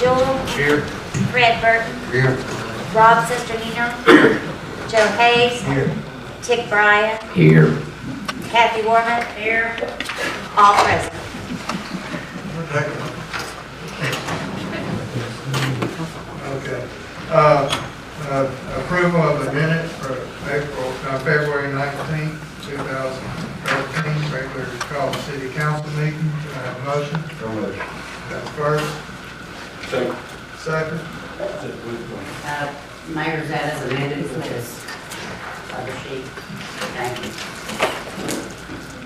Jewell. Here. Fred Burton. Here. Rob Sesternino. Joe Hayes. Here. Tick Bryant. Here. Kathy Warman. Here. All present. Okay. Approval of the minutes for February 19th, 2013, regular called city council meeting. Do I have a motion? So moved. That's first. Second. Second. Mayor's that as amended for this other sheet. Thank you.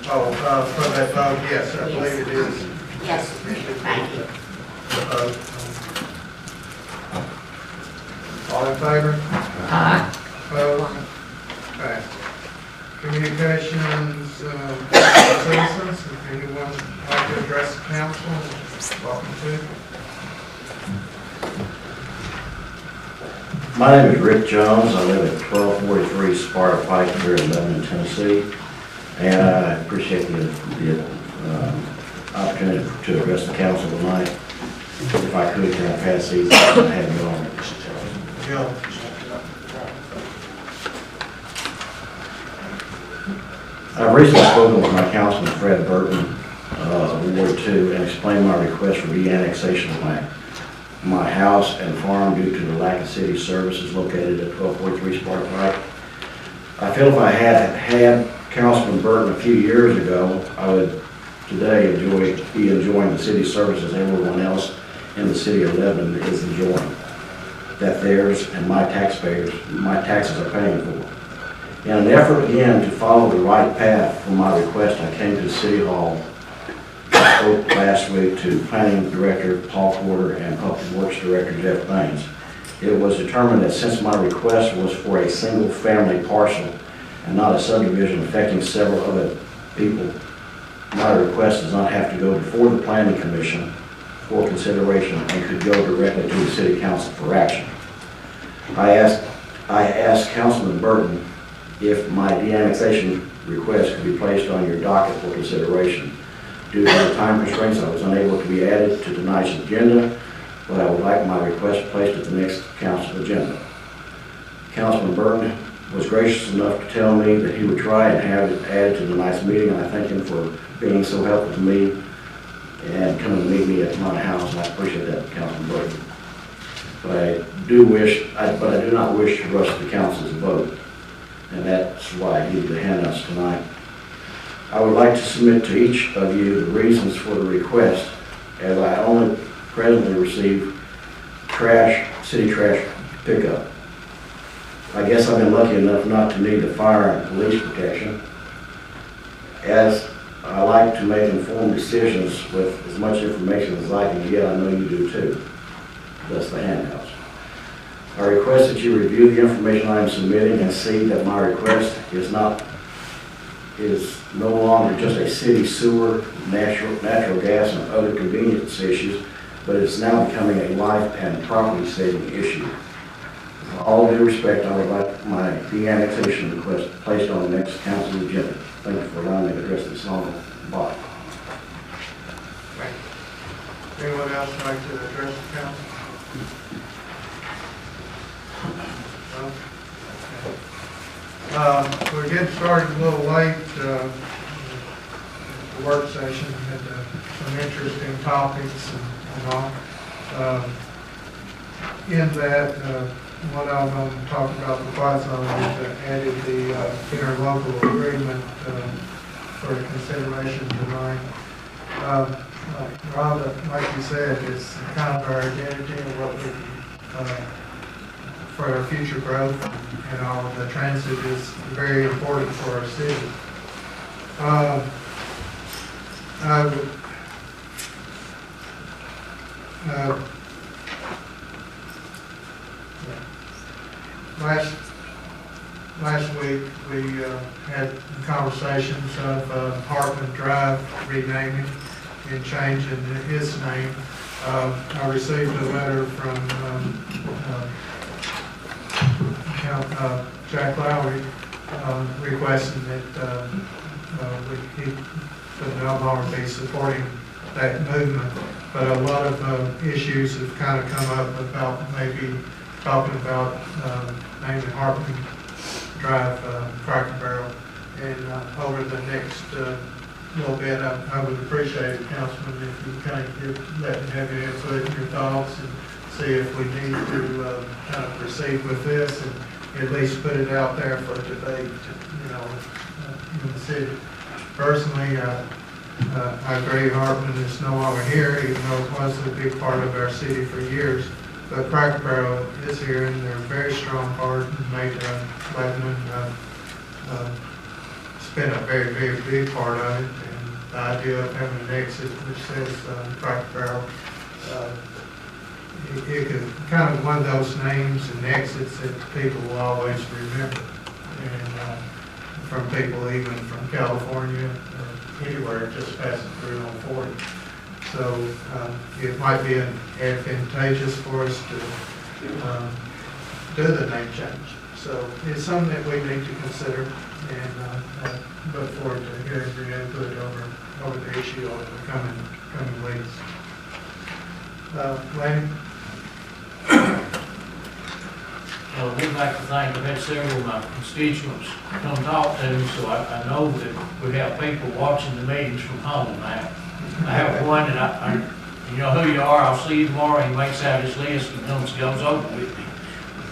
Oh, for that vote, yes, I believe it is. Yes, thank you. All in favor? Aye. Opposed? Passed. Communications, citizens, if anyone would like to address the council, welcome to. My name is Rick Jones. I live at 1243 Sparta Pike here in Lebanon, Tennessee. And I appreciate the opportunity to address the council tonight. If I could, can I pass these? I have you on. Joe. I've recently spoken with my councilman, Fred Burton, of Ward 2, and explained my request for de-annexation of my house and farm due to the lack of city services located at 1243 Sparta Pike. I feel if I had Councilman Burton a few years ago, I would today be enjoying the city services everyone else in the city of Lebanon is enjoying, that theirs and my taxes are paying for. In an effort again to follow the right path for my request, I came to City Hall. I spoke last week to Planning Director Paul Porter and Public Works Director Jeff Baines. It was determined that since my request was for a single family parcel and not a subdivision affecting several other people, my request does not have to go before the Planning Commission for consideration and could go directly to the City Council for action. I asked Councilman Burton if my de-annexation request could be placed on your docket for consideration. Due to the time constraints, I was unable to be added to tonight's agenda, but I would like my request placed at the next council agenda. Councilman Burton was gracious enough to tell me that he would try and have it added to tonight's meeting, and I thank him for being so helpful to me and coming to meet me at my house, and I appreciate that, Councilman Burton. But I do not wish to rush the council's vote, and that's why I give you the handouts tonight. I would like to submit to each of you the reasons for the request, as I only presently receive city trash pickup. I guess I've been lucky enough not to need the fire and police protection. As I like to make informed decisions with as much information as I can get, I know you do too. Thus the handouts. I request that you review the information I am submitting and see that my request is no longer just a city sewer, natural gas, and other convenience issues, but it's now becoming a life and property saving issue. With all due respect, I would like my de-annexation request placed on the next council agenda. Thank you for allowing me to address this on the body. Thank you. Anyone else like to address the council? No? Okay. We're getting started a little late. The work session had some interesting topics and all. In that, what I'm going to talk about the quad zone is added the interlocal agreement for consideration tonight. Rob, like you said, it's kind of our identity and what we for our future growth and all. The transit is very important for our city. I would last week we had conversations of Hartman Drive renaming and changing his name. I received a letter from Jack Lowry requesting that he would no longer be supporting that movement. But a lot of issues have kind of come up about maybe talking about naming Hartman Drive Cracker Barrel. And over the next little bit, I would appreciate it, Councilman, if you kind of let me have your input and your thoughts and see if we need to kind of proceed with this and at least put it out there for debate, you know, in the city. Personally, I agree Hartman is no longer here, even though it was a big part of our city for years. But Cracker Barrel is here, and they're a very strong part and made Lebanon spend a very, very big part of it. And the idea of having an exit which says Cracker Barrel, it could kind of one of those names and exits that people will always remember. And from people even from California or anywhere just passing through on 40. So it might be advantageous for us to do the name change. So it's something that we need to consider, and I look forward to hearing your input over the issue over the coming weeks. Lanny? Well, we'd like to thank, I've had several of my constituents come talk to me, so I know that we have people watching the meetings from home now. I have one that you know who you are, I'll see you tomorrow, he makes out his list and goes over with me.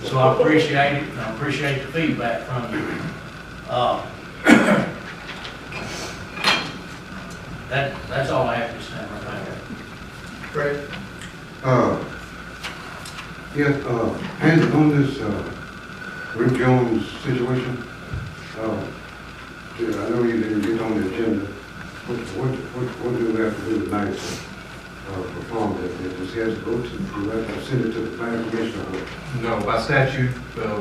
So I appreciate it, and I appreciate the feedback from you. That's all I have this time, I think. Great. And on this Rick Jones situation, I know you didn't get on the agenda. What do we have to do tonight to perform that? Does he have to go to, do we have to send it to the planning commission or what? No, by statute,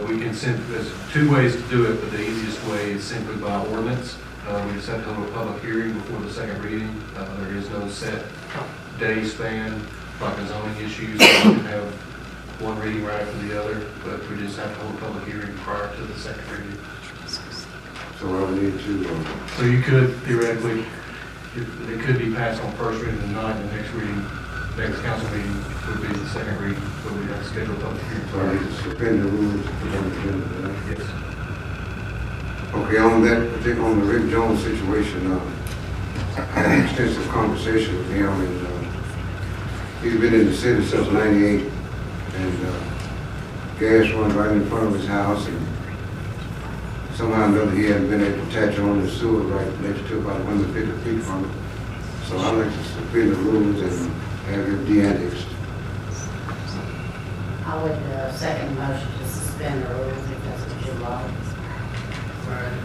we can send, there's two ways to do it, but the easiest way is simply by ordinance. We just have to hold a public hearing before the second reading. There is no set day span, like a zoning issue, so we can have one reading right after the other, but we just have to hold a public hearing prior to the second reading. So I would need to, So you could theoretically, it could be passed on first reading tonight, the next reading, next council meeting would be the second reading, but we'd have to schedule a public hearing so I need prior. to suspend the rules to put on the agenda tonight. Yes. Okay, on that, particular on the Rick Jones situation, I had an extensive conversation with him, and he's been in the city since '98, and gas runs right in front of his house, and somehow or another he hadn't been able to attach on the sewer right next to about 150 feet from it. So I'd like to suspend the rules and have it de-annexed. I would second the motion to suspend the rules if that's what you like. Right.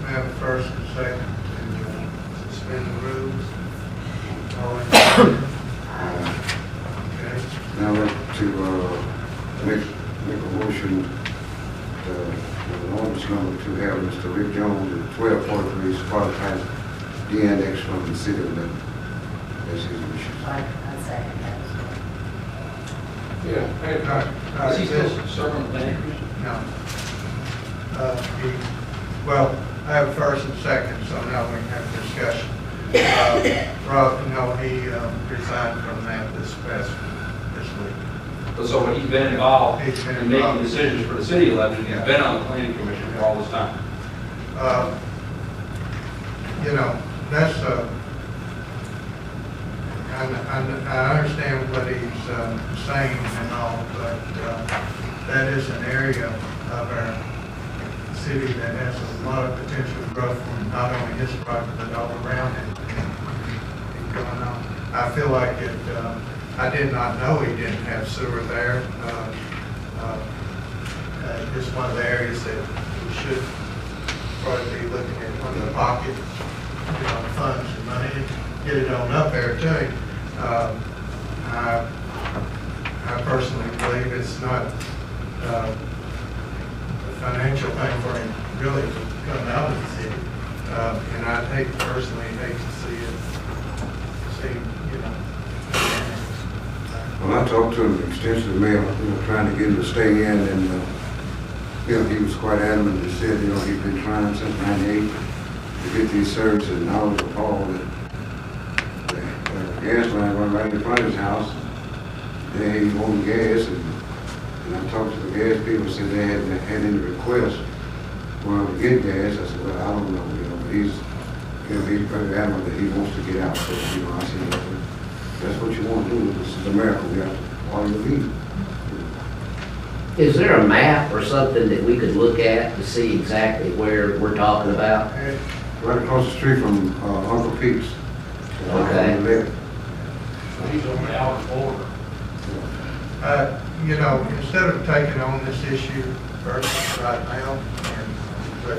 We have a first and second to suspend the rules. All in favor? Okay. Now I'd like to make a motion an ordinance number to have Mr. Rick Jones at 1243 Sparta de-annexed from the city of Lebanon. That's his wishes. I second that as well. Yeah. Is he still serving on the planning commission? No. Well, I have a first and second, so now we can have a discussion. Rob, he resigned from that this week. So when he's been involved He's been in making involved. decisions for the city election, he's been on the planning commission for all this time. That's, I understand what he's saying and all, but that is an area of our city that has a lot of potential growth from not only his project, but all around it and going on. I feel like I did not know he didn't have sewer there. It's one of the areas that we should probably be looking at one of the pocket, funds and money and get it on up there too. I personally believe it's not a financial thing for him really to come out of the city. And I'd personally hate to see Well, I talked to him extensively, trying to get him to stay in, and he was quite adamant. He said, he's been trying since '98 to get these services, and I was appalled that gas line run right in front of his house. They wanted gas, and I talked to the gas people, said they hadn't had any requests for him to get gas. I said, well, I don't know, but he's pretty adamant that he wants to get out. So, I said, well, that's what you want to do. This is America. We have to all you need. Is there a map or something that we could look at to see exactly where we're talking about? Right across the street from Uncle Pete's. Okay. On the left. He's on the outer border. Instead of taking on this issue personally right now, but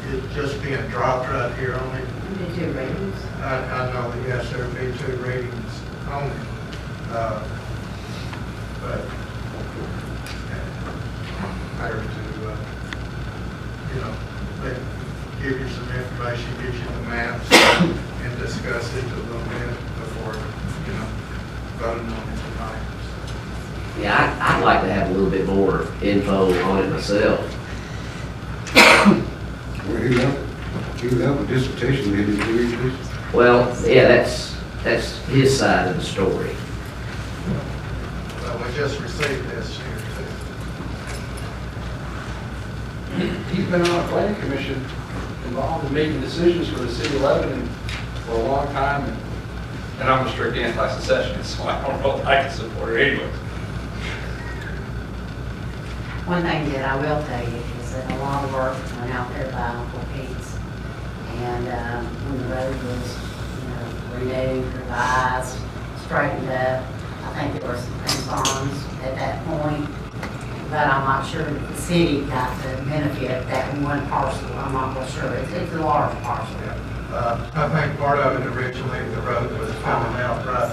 it just being dropped right here on it, We did 2 ratings. I know that yes, there would be 2 readings on it. But better to, let, give you some information, give you the maps, and discuss it a little bit before, voting on it tonight. Yeah, I'd like to have a little bit more info on it myself. Well, he left a dissertation, did he read this? Well, yeah, that's his side of the story. Well, we just received this here He's been on a planning commission involved in making decisions for the city of Lebanon for a long time, and I'm a strict anti-secessionist, so I don't really like to support it anyways. One thing that I will tell you is that a lot of work went out there by Uncle Pete's. And when the road was, renewed, revised, straightened up, I think there were some concerns at that point. But I'm not sure that the city got the benefit of that one parcel. I'm not real sure. It's a large parcel. I think part of it originally, the road was coming out right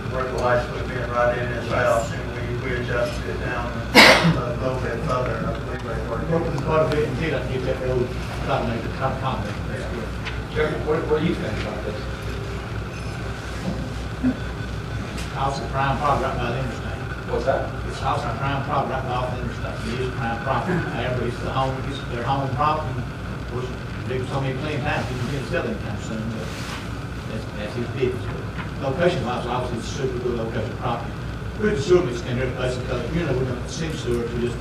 where the lights would have been right in his house, and we adjusted it down a little bit further. I believe they were. What was part of it, until I get that road, try to make the comment. Jeff, what do you think about this? House and prime property right by the interstate. What's that? It's house and prime property right by off the interstate. It is prime property. However, it's their home property. Of course, they've so many plenty of times, people can't sell anytime soon, but that's his business. But location wise, obviously, it's a super good location property. We're the sewer extender, basically, we're going to send sewer to just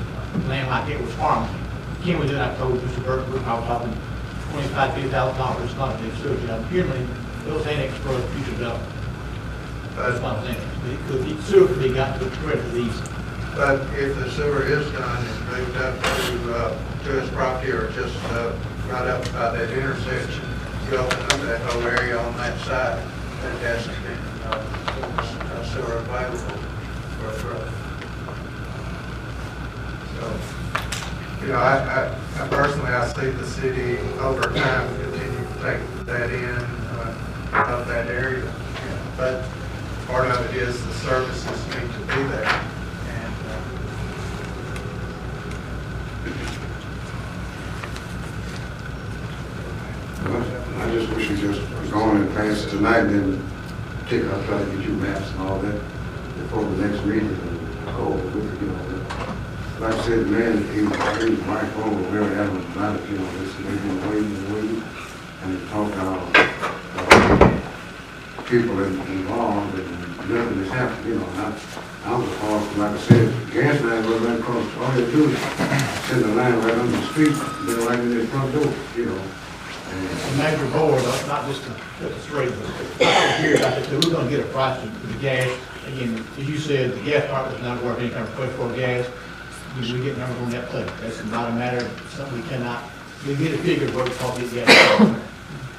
land like it was farming. Can we do that? I told Mr. Burke, we're probably talking $25,000-$50,000. It's not a big sewer job. Purely, those annexed for future development. That's what I'm saying. The sewer could be got to relatively easy. But if the sewer is done and moved up to his property or just right up by that intersection, you open up that whole area on that side, that hasn't been sewer available for growth. So, I personally, I see the city over time continue to take that in of that area. But part of it is the services need to be there. And I just wish you just go on and pass it tonight, and then I'll try to get you maps and all that before the next meeting, and go over with it, Like I said, man, he was right home, very adamant about it, this, and they've been waiting, and they talked to our people involved, and nothing has happened, and I was called, like I said, gas line was right across, all they do is send the line right under the street, then right in their front door, A major board, not just to put the straight, but I was curious about that, too. We're gonna get a price for the gas. Again, as you said, the gas part does not work any kind of request for gas. We get numbers on that too. That's not a matter of something we cannot, we get a figure of what it's called to get gas.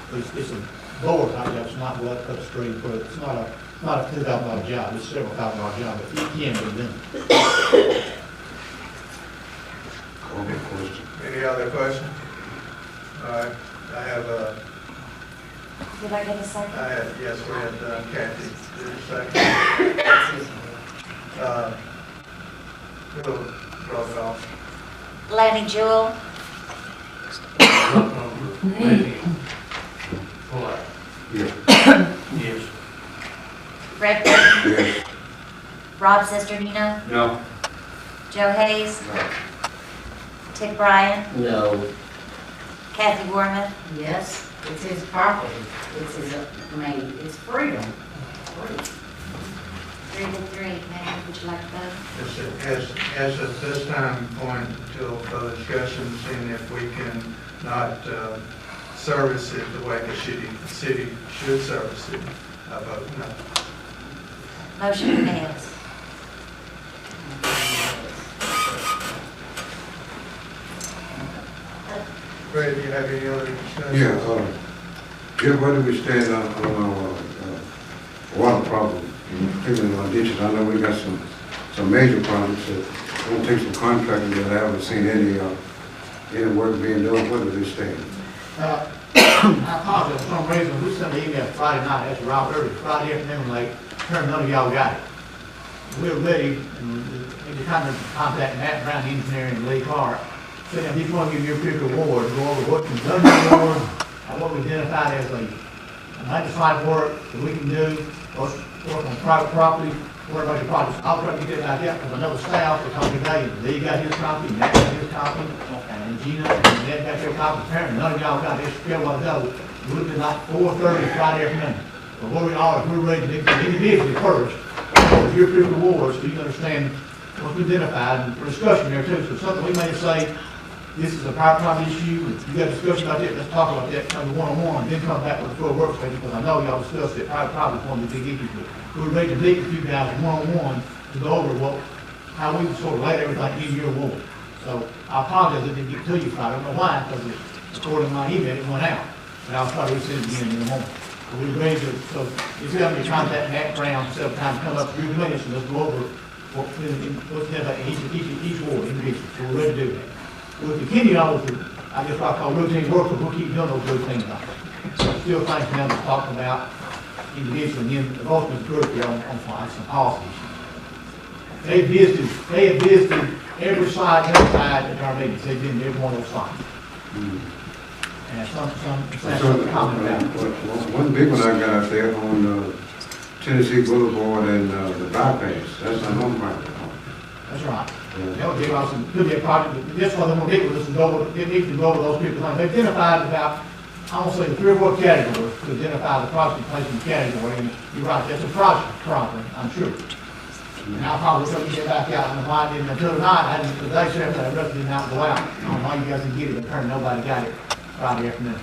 But it's a board type job, it's not what cut straight, but it's not a $2,000 job, it's several $1,000 job, but it can be done. any other questions? All right, I have Did I get a second? yes, we had Kathy do the second. Roll call. Lanny Jewell, Yes. Yes. Fred Burton, Yes. Rob Cesternino, No. Joe Hayes, Tick Bryan, No. Kathy Warmoth, Yes, it's his property. It's his, it's freedom. 3-3, ma'am, would you like to vote? As of this time point, until further discussion, seeing if we can not service it the way the city should service it, I vote no. Motion fails. Fred, do you have any other discussion? Yeah, Jeff, where do we stand on our water problem, particularly in our ditches? I know we got some major projects that don't take some contractors that I haven't seen any work being done. Where do they stand? I apologize, for some reason, we sent an email Friday night, that's Rob early, Friday afternoon, late, none of y'all got it. We're ready, and we kind of contact Matt Brown, engineering, and Lee Clark, so that he's going to give you a quick award, go over what you've done in the award, and what we identified as a legislative work that we can do, work on private property, work about your projects. I'll try to get that out because I know the staff, because today, Lee got his copy, Matt got his copy, and Gina, and Ned got their copy. Apparently, none of y'all got it. Still want to go. We're looking at like 4:30 Friday afternoon. But where we are, if we're ready to do individually first, if you're through the awards, so you can understand what's been identified, and for discussion there too. So something we may say, this is a private property issue, you got a discussion about that, let's talk about that, come to one-on-one, then come back with a full work session, because I know y'all discussed it, private property is one of the big issues. We're ready to meet with you guys one-on-one to go over how we sort of laid everything in your award. So I apologize if it didn't get to you Friday, I don't know why, because according to my email, it went out. And I'll try to resend it again in a moment. But we're ready to, so if you have any contact Matt Brown, several times, come up through the minutes and let's go over what's in each ward individually. So we're ready to do that. We'll continue on with the, I guess what I call routine work, but we'll keep doing those routine things. So still things now to talk about individually, and then the ultimate group here on some policies. They have visited every site inside at our meetings. They've been to every one of those sites. And some comment about it. One big one I got out there on Tennessee Boulevard and the bypass. That's an on-private. That's right. That would be awesome. Could be a project, but that's why they want to get with us and go over, it needs to go over those people. They've identified about, I want to say, 3 or 4 categories to identify the project placement category. And you're right, that's a project problem, I'm sure. And I'll probably try to get back out on the line, and until tonight, the day after that rest did not go out. I don't know how you guys can get it, apparently nobody got it Friday afternoon.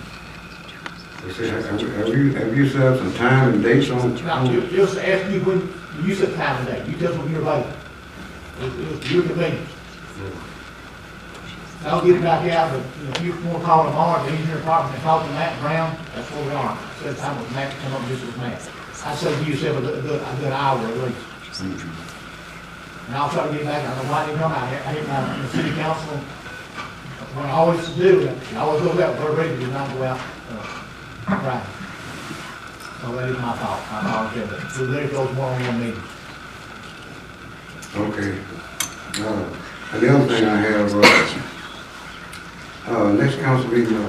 Have you set up some time and dates on? Now, just ask you when, you set time and date, you tell us when you're available. It was your convenience. I'll get back out, but if you want to call tomorrow, the engineer department, and talk to Matt Brown, that's where we are. Set time with Matt to come up and visit with Matt. I'd say give yourself a good hour at least. And I'll try to get back, I don't know why I didn't come out. I hit my city council, what I always do, I always go out, we're ready to not go out, right. So that is my fault, I apologize, but we're ready for those one-on-one meetings. Okay. And the other thing I have, next council meeting,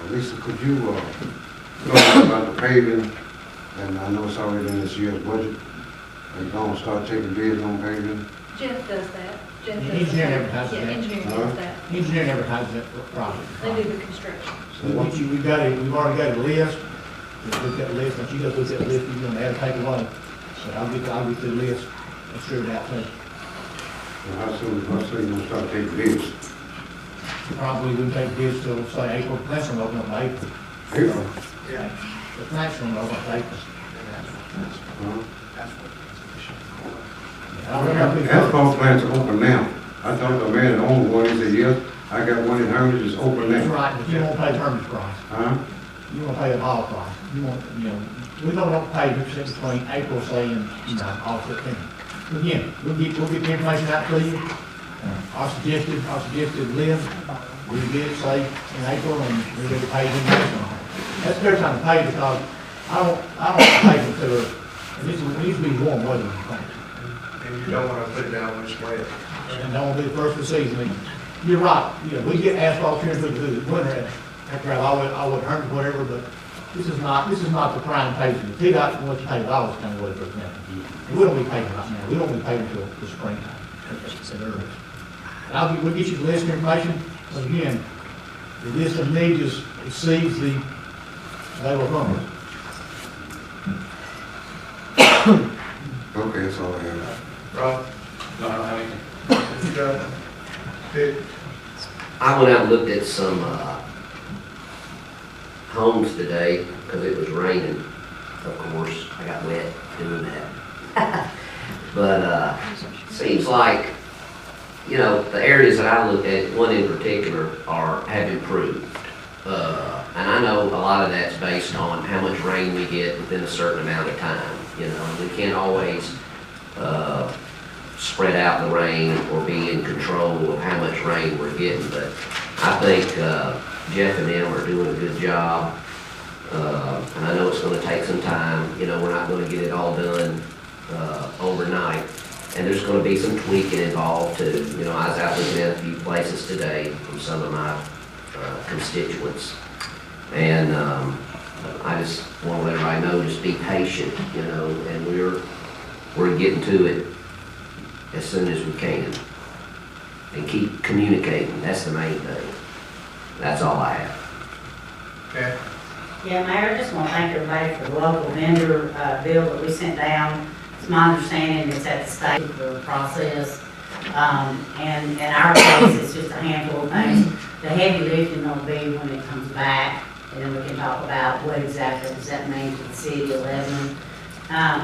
Lisa, could you talk about the paving? And I know it's already in this year's budget. Are you going to start taking bids on paving? Jeff does that. Jeff does Engineering that. advertises Yeah, that. engineering does that. Engineering advertises that project. They do the construction. So we've already got a list. We've got a list, and you just look at the list, you're gonna add a paper away. So I'll get the list and share it out too. How soon you gonna start taking bids? Probably wouldn't take bids till, say, April, plants gonna open up in April. April? Yeah. The plants gonna open up in April. I don't remember. Asphalt plants are open now. I talked to a man that owned one, he said, yes, I got one in Hermitage, it's open That's now. right, but you won't pay the Hermitage price. Huh? You won't pay the hall price. You won't, we don't pay between April, say, and, all September. Again, we'll get the information out to you. Our suggested list, we get it, say, in April, and we're going to pay them next one. That's their time to pay, because I don't pay them till, it needs to be warm weather, I think. And you don't want to put it down when it's wet. And that won't be the first of the season. You're right, we get asphalt here through the winter, after I would hurt whatever, but this is not the prime paving. The TDOT wants to pay dollars kind of way for example. We don't be paying right now. We don't be paying until the springtime. And we'll get you the list of information, but again, the list of needs exceeds the available funds. Okay, that's all I have. Rob, No, I don't have anything. Mr. Dutton, Dick, I went out and looked at some homes today because it was raining. Of course, I got wet doing that. But seems like, you know, the areas that I looked at, one in particular, have improved. And I know a lot of that's based on how much rain we get within a certain amount of time. You know, we can't always spread out the rain or be in control of how much rain we're getting. But I think Jeff and them are doing a good job. And I know it's going to take some time. You know, we're not going to get it all done overnight. And there's going to be some tweaking involved too. You know, I was out looking at a few places today from some of my constituents. And I just want to let everybody know, just be patient, you know, and we're getting to it as soon as we can. And keep communicating, that's the main thing. That's all I have. okay, Yeah, Mayor, I just want to thank everybody for the local vendor bill that we sent down. It's my understanding it's at the state of the process. And in our case, it's just a handful of things. The heavy lifting will be when it comes back, and then we can talk about what exactly does that mean to the city of Lebanon.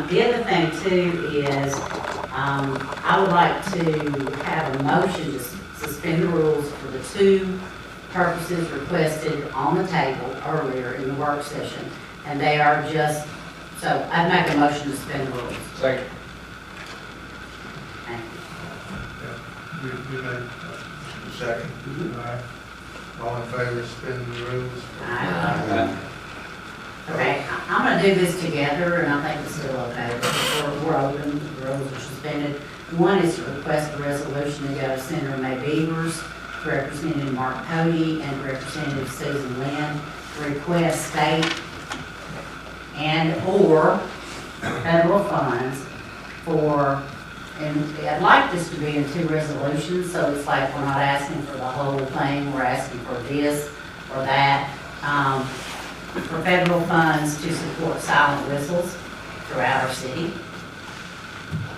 The other thing too is, I would like to have a motion to suspend the rules for the two purposes requested on the table earlier in the work session. And they are just, so I'd make a motion to suspend the rules. Second. Thank you. yeah, you made a second. All right. All in favor of suspending the rules? Okay, I'm gonna do this together, and I think it's still okay. We're open, the rules are suspended. One is to request a resolution to go to Senator May Beavers, Representative Mark Cody, and Representative Susan Lynn, to request state and/or federal funds for, and I'd like this to be in two resolutions, so it's like we're not asking for the whole thing, we're asking for this or that. For federal funds to support silent whistles throughout our city.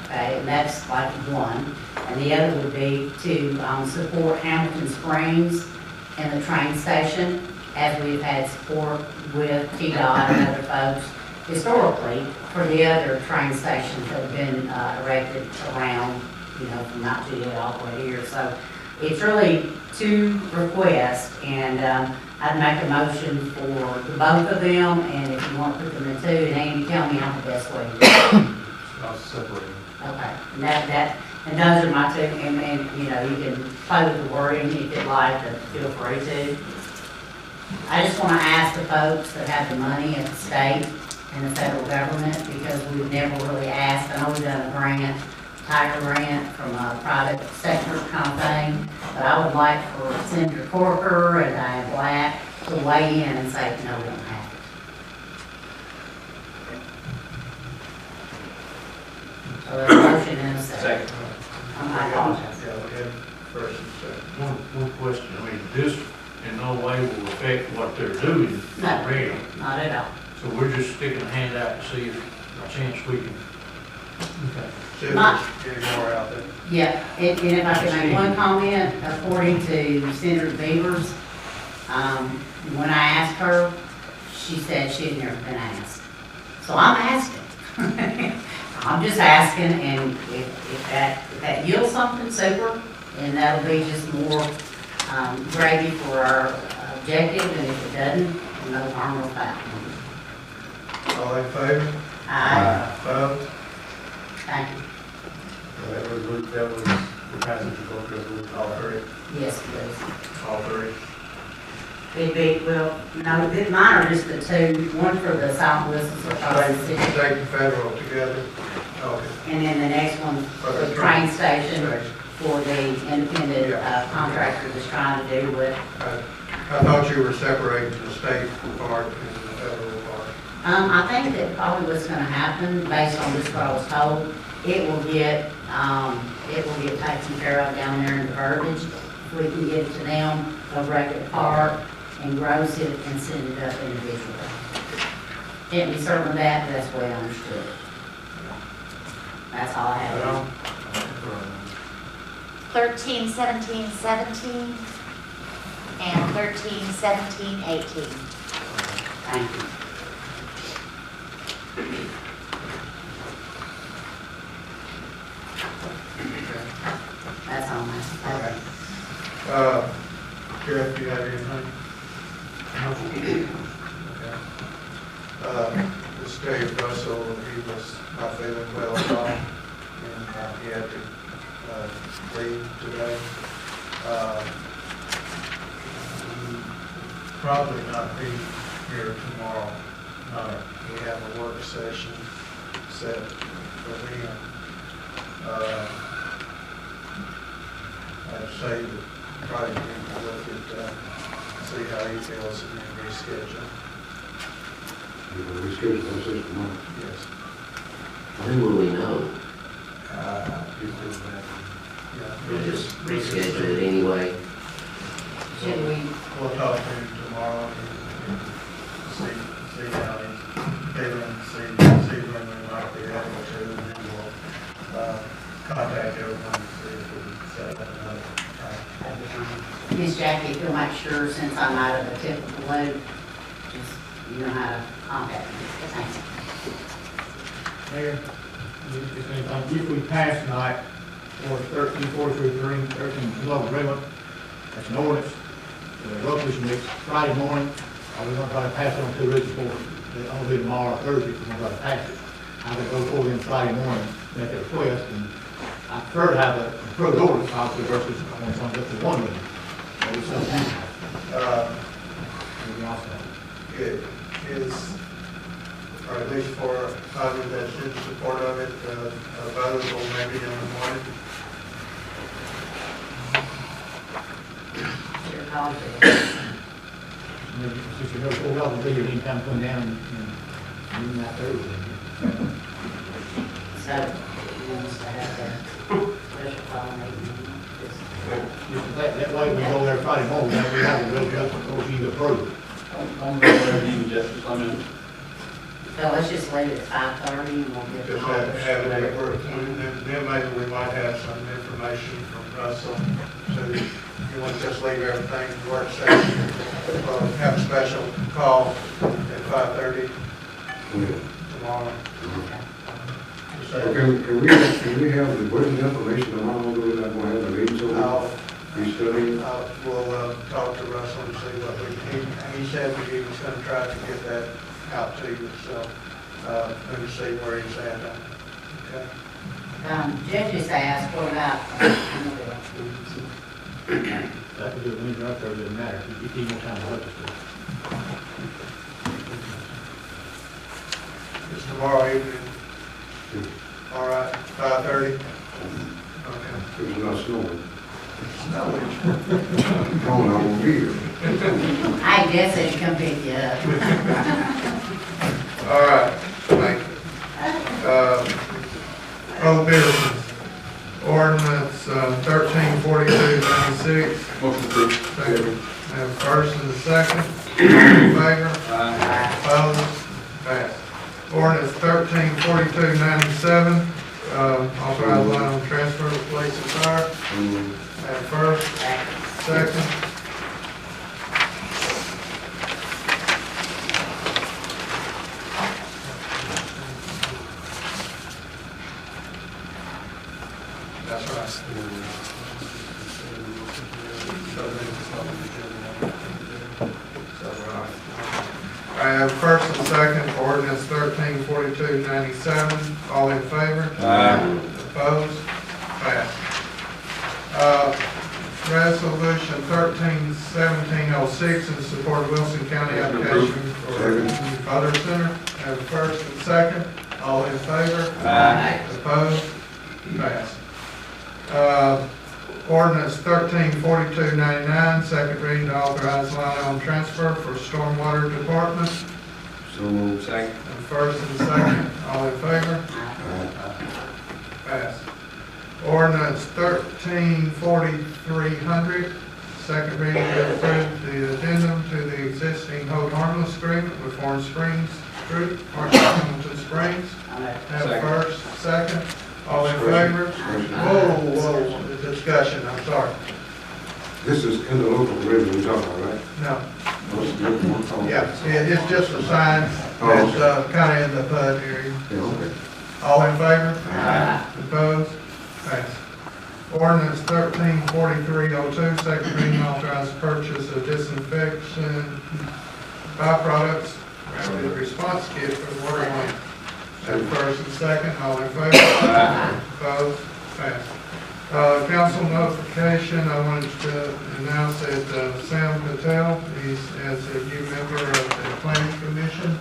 Okay, and that's like one. And the other would be to support Hamilton Springs and the train station, as we've had support with TDOT and other folks historically for the other train stations that have been erected around, you know, from Mount Juliet all the way here. So it's really two requests, and I'd make a motion for the both of them, and if you want to put them in two, and Andy, tell me how the best way to do it. I'll separate them. Okay, and those are my two, and, you know, you can play with the wording if you'd like, to feel free to. I just want to ask the folks that have the money at the state and the federal government, because we've never really asked. I know we've done a grant, Tiger grant from a private sector kind of thing, but I would like for Senator Corker and Diane Black to weigh in and say, no, we don't have it. So there's a motion and a second. I apologize. Yeah, we had first and second. One question, I mean, this in no way will affect what they're doing No. already. Not at all. So we're just sticking a hand out to see if a chance we can. Okay. Getting more out there. Yeah, and if I could make one comment, according to Senator Beavers, when I asked her, she said she had never been asked. So I'm asking. I'm just asking, and if that yields something, super, and that'll be just more gravy for our objective, and if it doesn't, no harm, no foul. All in favor? Opposed? Thank you. That was the passage of both resolutions, all three? Yes, please. All three. It'd be, well, no, mine are just the two, one for the silent whistles across the city, State and federal together? Okay. and then the next one for the train station for the independent contractor that's trying to do with. I thought you were separating the state part and the federal part. I think that probably what's gonna happen, based on just what I was told, it will get taken care of down there in the verbiage. If we can get it to them, they'll break it apart and gross it and send it up individually. Can't be certain of that, but that's the way I understood it. That's all I have. 13, 17, 17, and 13, 17, 18. Thank you. That's all my, Okay. Jeff, do you have anything? Okay. This Dave Russell, he was not feeling well at all, and he had to leave today. He probably not be here tomorrow night. We have a work session set for him. I'd say that probably need to look at, see how he feels and then reschedule. You know, we scheduled that session tomorrow. Yes. When will we know? We'll just reschedule it anyway. should we, We'll talk to him tomorrow and see how he's feeling, see when we might be able to, and then we'll, contact everyone to see if we can set up another time. Miss Jackie, if you'll make sure, since I'm out of the typical loop, just, you know how to contact me. Thank you. Mayor, if we pass tonight, or 13-433, 13 below agreement, that's an ordinance, the road commission meets Friday morning, we're going to try to pass it on two weeks before, it'll be tomorrow or Thursday, we're going to try to pass it. I will go forward in Friday morning, make a request, and I prefer to have a approved ordinance, obviously, versus when something up to one meeting. Maybe something. Maybe also. It is, or at least for others that's in support of it, available maybe in the morning. Your call, please. Maybe, since you're here, we'll be here anytime come down and meeting that Thursday. So, you want us to have that special call meeting? That way we go there Friday morning, we have a real judgment, or you approve. I'm going to you, Justice, I mean, So let's just leave it at 5:30 and we'll get Just the have it at work, then maybe we might have some information from Russell, so you want to just leave everything, work session, have a special call at 5:30 tomorrow. So can we have the budget information tomorrow, though we're not going to have the meeting, so we study? We'll talk to Russell and see what he said that he was going to try to get that out to you, so let me see where he's at. Okay. Judge just asked, what about, That could do it when you're up there, it doesn't matter, you need more time to register. It's tomorrow evening. All right, 5:30? Okay. It's not snowing. Snowing. No, I won't be here. I guess they should come pick you up. All right, thank you. Old business, ordinance 134296. motion approved. Second. Have a first and a second. All in favor? Opposed? Passed. Ordinance 134297, authorized line on transfer to police and fire. Have a first, second. That's right. I have first and second, for ordinance 134297. All in favor? Opposed? Passed. Resolution 131706 in support of Wilson County application for Father Center. Have first and second. All in favor? Opposed? Passed. Ordinance 134299, second reading to authorize line item transfer for stormwater department. So moved. Second. And first and second, all in favor? Passed. Ordinance 134300, second reading to approve the addendum to the existing hold harmless agreement with Orange Springs Group, Hamilton Springs. Have Second. first, second, all favor? Whoa, the discussion, I'm sorry. This is in the local ribbon we're talking about, right? No, What's the different one? Oh, yeah, it's just a sign Oh, that's, okay. kinda in the PUD area. Yeah, okay. All in favor? Aye. Opposed? Passed. Ordinance 134302, second reading, authorized purchase of disinfection byproducts, rapid response kit for the water line. Have first and second, all in favor? Opposed? Passed. Council notification, I wanted to announce that Sam Patel, he's as a new member of the planning commission.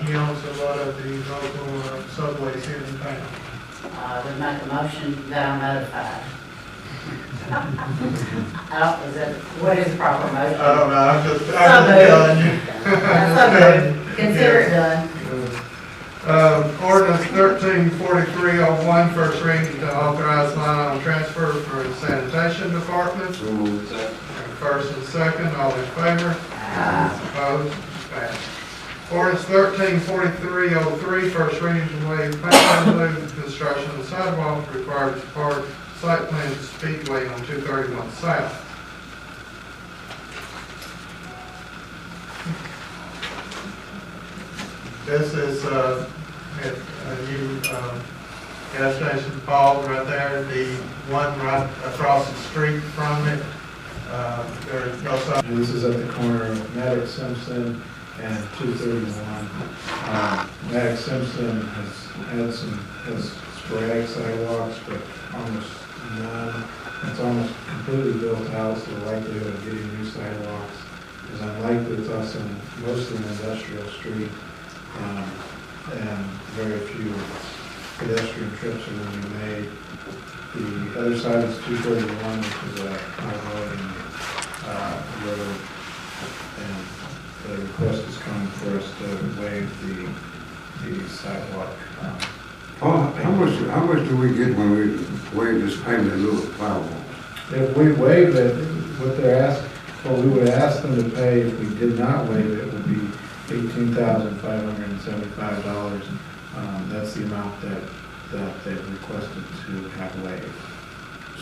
He owns a lot of the local subways here in town. Would make a motion that I'm notified. I don't, is that, what is the proper motion? I don't know, I'm just So telling you. That's okay. Consider it done. Ordinance 134301, first reading to authorize line item transfer for the sanitation department. So moved. First and second, all in favor? Opposed? Passed. Ordinance 134303, first reading to waive payment in lieu of construction of the sidewalk required as part of site plan to Speedway on 231 South. This is at a new gas station, Paul, right there, the one right across the street from it. There's no side. This is at the corner of Maddox Simpson and 231. Maddox Simpson has sporadic sidewalks, but almost none. It's almost completely built out, so the likelihood of getting new sidewalks is unlikely. It's also mostly an industrial street, and very few pedestrian trips are going to be made. The other side is 231, which is a highway and road, and the request is coming for us to waive the sidewalk. Paul, how much do we get when we waive this payment in lieu of firewall? If we waive it, what we would ask them to pay if we did not waive it would be $18,575. That's the amount that they've requested to have waived.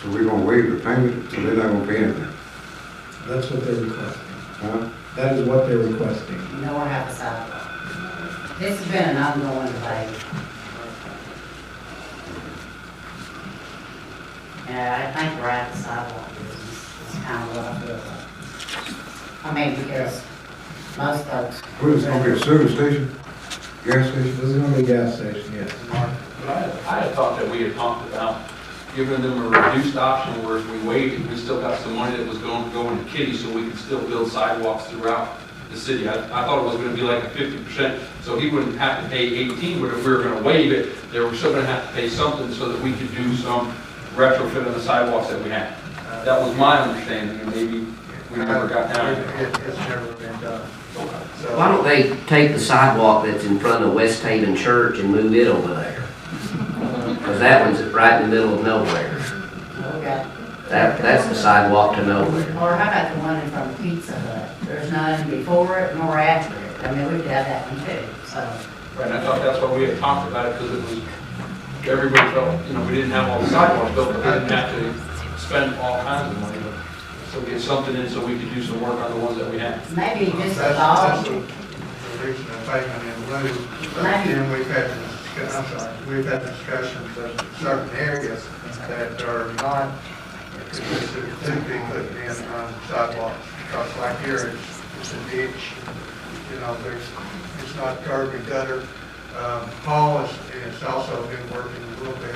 So we're gonna waive the payment, so they're not gonna pay anything? That's what they're requesting. Huh? That is what they're requesting. You know, I have a sidewalk. This has been an ongoing debate. Yeah, I think we're at the sidewalk business, is kind of what I feel like. I mean, because most folks. What is it gonna be, a service station? Gas station? This is going to be a gas station, yes. But I had thought that we had talked about giving them a reduced option where if we waived it, we still got some money that was going to go into kitty so we could still build sidewalks throughout the city. I thought it was going to be like a 50%, so he wouldn't have to pay 18, but if we were going to waive it, they were still going to have to pay something so that we could do some retrofit on the sidewalks that we had. That was my understanding, and maybe we never got down to it. It's never been done. So- Why don't they take the sidewalk that's in front of West Haven Church and move it over there? Because that one's right in the middle of nowhere. Okay. That's the sidewalk to nowhere. Or how about the one in front of Pizza Hut? There's none before it nor after it. I mean, we could have that one too, so. Right, and I thought that's why we had talked about it, because it was, everybody felt, you know, we didn't have all the sidewalks built, but we didn't have to spend all kinds of money. So get something in so we could do some work on the ones that we have. Maybe just a That's thought. the reason of payment in lieu. Maybe. And we've had discussions of certain areas that are not considered to be put in on sidewalks. Because like here, it's a ditch, you know, it's not curb and gutter. Paul has also been working a little bit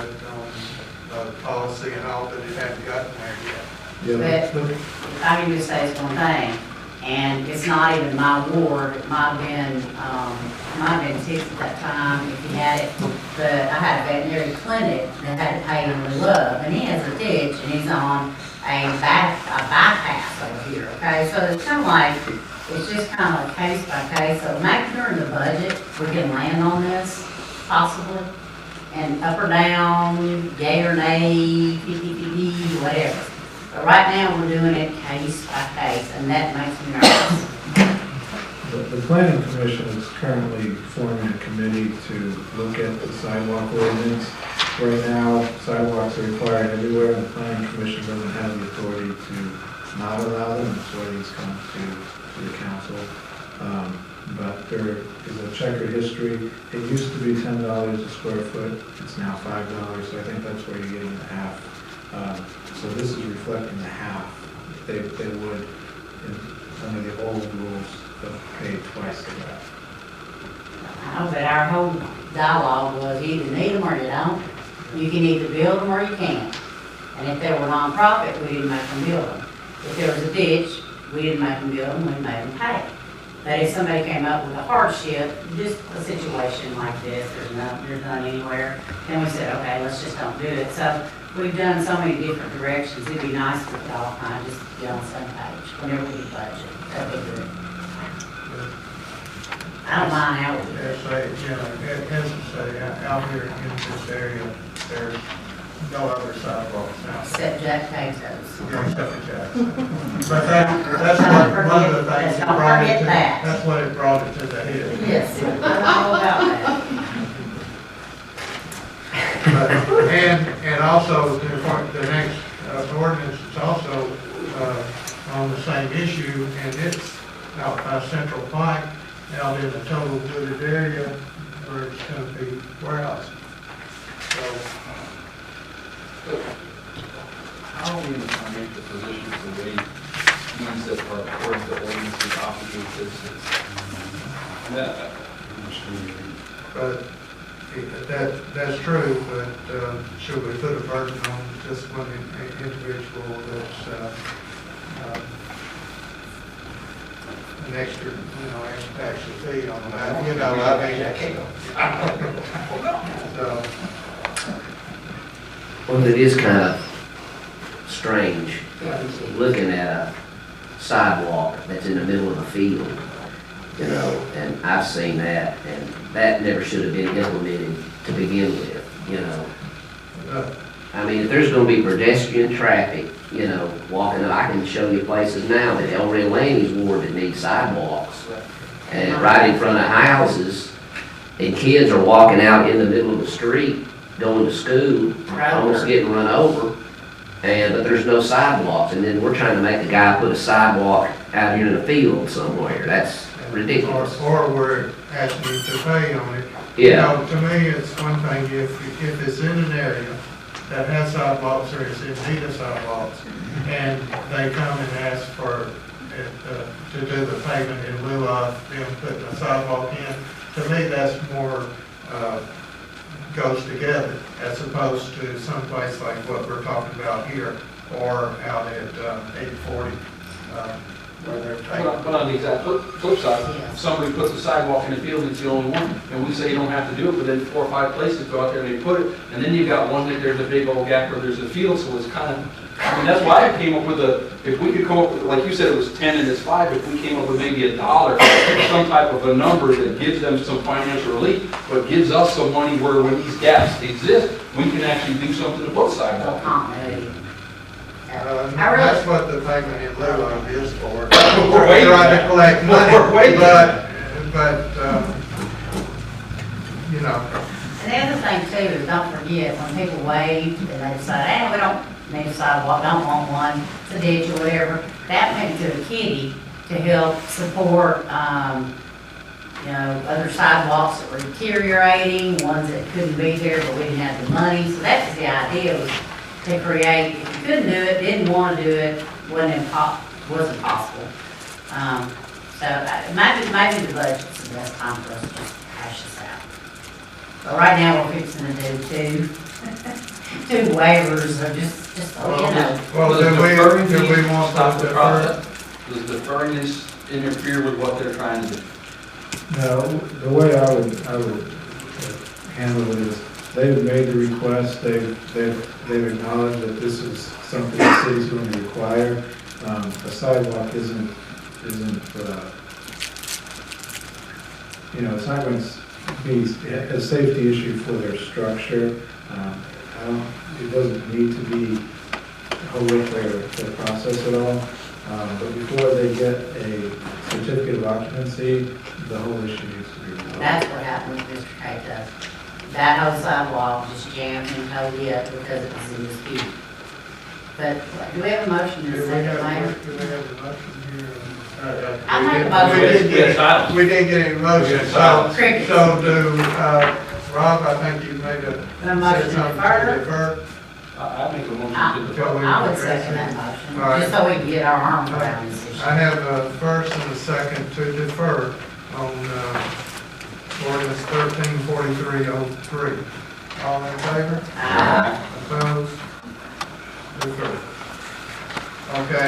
on policy and all, but it hasn't gotten there yet. Yeah, But if I can just say this one thing, and it's not even my ward, it might have been Tips at that time if he had it, but I had a veterinary clinic that had to pay in lieu of, and he has a ditch, and he's on a bypass over here, okay? So it's kind of like, it's just kind of case by case, so maybe during the budget, we can land on this, possibly, and up or down, yay or nay, 50-50, whatever. But right now, we're doing it case by case, and that makes me nervous. the planning commission is currently forming a committee to look at the sidewalk ordinance Right now, sidewalks are required everywhere, and the planning commission doesn't have the authority to not allow them, that's why these come to the council. But there is a checkered history. It used to be $10 a square foot, it's now $5, so I think that's where you're getting the half. So this is reflecting the half. They would, under the old rules, have paid twice of that. But our whole dialogue was you either need them or you don't. You can either build them or you can't. And if they were nonprofit, we didn't make them build them. If there was a ditch, we didn't make them build them, we made them pay. But if somebody came up with a hardship, just a situation like this, there's none anywhere, then we said, okay, let's just don't do it. So we've done so many different directions. It'd be nice if we could all kind of just get on the same page whenever we budget. That'd be good. I don't mind how we do it. As I say, out here in this area, there's no other sidewalks now. Except Jack takes those. Yeah, except for Jackson. But that's what, one of the things that Don't brought it forget to, that. that's what it brought it to the head. Yes, I know about that. But, and also, the next ordinance is also on the same issue, and it's out by Central Pike, out in the total wooded area where it's going to be warehousing. So, How are we in the financial position to waive fees that are according to ordinances obligated citizens? but that's true, but should we put a burden on just one individual that's an extra, extra fee on that, so. Well, it is kind of strange looking at a sidewalk that's in the middle of a field, and I've seen that, and that never should have been implemented to begin with. I mean, if there's gonna be pedestrian traffic, walking up, I can show you places now that El Rio Laney's ward that need sidewalks. And right in front of houses, and kids are walking out in the middle of the street, going to school, almost getting run over, but there's no sidewalks, and then we're trying to make the guy put a sidewalk out here in the field somewhere. That's ridiculous. Or we're asking you to pay on it. Yeah. To me, it's one thing, if it's in an area that has sidewalks or is in need of sidewalks, and they come and ask for it, to do the payment in lieu of them putting a sidewalk in, to me, that's more, goes together, as opposed to someplace like what we're talking about here, or out at 840, where they're taking. But on the exact flip side, if somebody puts a sidewalk in the field, it's the only one, and we say you don't have to do it, but then 4 or 5 places go out there and they put it, and then you've got one that there's a big old gap where there's a field, so it's kind of, that's why I came up with if we could come up with, like you said, it was 10 and it's 5, if we came up with maybe $1, some type of a number that gives them some financial relief, but gives us some money where when these gaps exist, we can actually do something to put sidewalk. That's what the payment in lieu of is for. We're waiting. Trying to collect money, We're waiting. but, And the other thing too is don't forget, when people wave and they decide, hey, we don't need a sidewalk, don't want one, it's a ditch or whatever, that went to a kitty to help support, other sidewalks that were deteriorating, ones that couldn't be there but we didn't have the money. So that was the idea, was to create, if you couldn't do it, didn't want to do it, wasn't possible. Maybe the budget's the best time for us to just hash this out. But right now, we're fixing to do two waivers of just. Well, do we want Stop to the defer? process? Does deferring this interfere with what they're trying to do? No, the way I would handle it is, they've made the request, they've acknowledged that this is something the city's going to require. A sidewalk isn't, it's not going to be a safety issue for their structure. It doesn't need to be horrific their process at all. But before they get a certificate of occupancy, the whole issue needs to be resolved. That's what happened with Mr. Cato. that whole sidewalk just jammed and totally up because it was in dispute. But do we have a motion in Do a we second, have, Mayor? do we have a motion here? I make a We motion. did We had get, silence. we did get a motion, so, silence. Crickets. so do, Rob, I think you made A said motion to something defer? to defer. I make a motion to I defer. I would second that motion, All right. just so we can get our arms around this issue. I have a first and a second to defer on, ordinance 134303. All in favor? Aye. Opposed? Defer. Okay.